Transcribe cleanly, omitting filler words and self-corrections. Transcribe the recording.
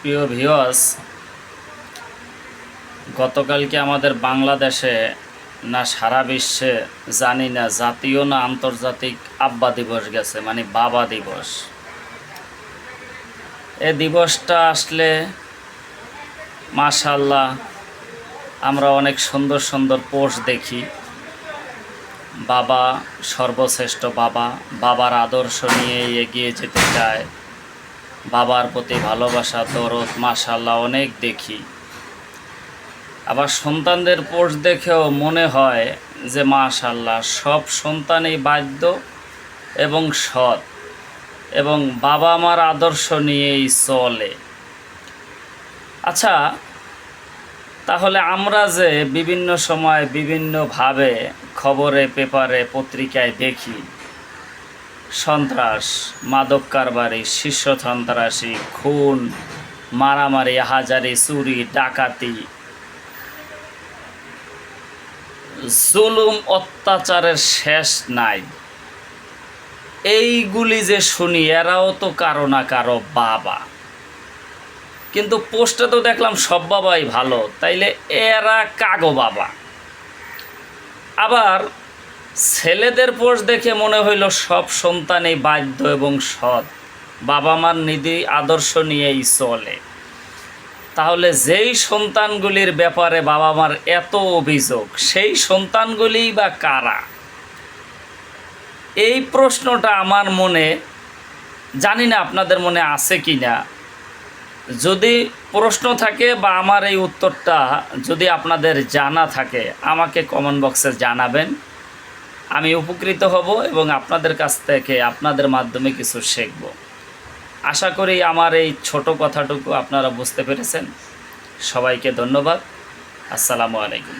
প্রিয় ভিউয়ার্স, গতকালকে আমাদের বাংলাদেশে না সারা বিশ্বে জানি না জাতীয় না আন্তর্জাতিক আব্বা দিবস গেছে, মানে বাবা দিবস। এ দিবসটা আসলে মাশাআল্লাহ আমরা অনেক সুন্দর সুন্দর পোস্ট দেখি। বাবা সর্বশ্রেষ্ঠ, বাবার আদর্শ নিয়ে এগিয়ে যেতে চায়, বাবার প্রতি ভালোবাসা দরদ মাশাআল্লাহ অনেক দেখি। আবার সন্তানদের পোস্ট দেখেও মনে হয় যে মাশাআল্লাহ সব সন্তানই বাধ্য এবং সৎ এবং বাবা মার আদর্শ নিয়েই চলে। আচ্ছা, তাহলে আমরা যে বিভিন্ন সময় বিভিন্নভাবে খবরে, পেপারে, পত্রিকায় দেখি সন্ত্রাস, মাদক কারবারি, শীর্ষ সন্ত্রাসী, খুন, মারামারি, হাজারি, চুরি, ডাকাতি, জুলুম, অত্যাচারের শেষ নাই। এইগুলি যে শুনি, এরাও তো কারো না কারো বাবা, কিন্তু পোস্টে তো দেখলাম সব বাবাই ভালো, তাইলে এরা কাগো বাবা? আবার ছেলেদের পোস্ট দেখে মনে হইল সব সন্তানই বাধ্য এবং সৎ, বাবা মার নীতি আদর্শ নিয়েই চলে। তাহলে যেই সন্তানগুলির ব্যাপারে বাবা মার এত অভিযোগ, সেই সন্তানগুলিই বা কারা? এই প্রশ্নটা আমার মনে, জানি না আপনাদের মনে আছে কি না। যদি প্রশ্ন থাকে বা আমার এই উত্তরটা যদি আপনাদের জানা থাকে, আমাকে কমেন্ট বক্সে জানাবেন। আমি উপকৃত হব এবং আপনাদের কাছ থেকে, আপনাদের মাধ্যমে কিছু শিখব। আশা করি আমার এই ছোট কথাটুকু আপনারা বুঝতে পেরেছেন। সবাইকে ধন্যবাদ। আসসালামু আলাইকুম।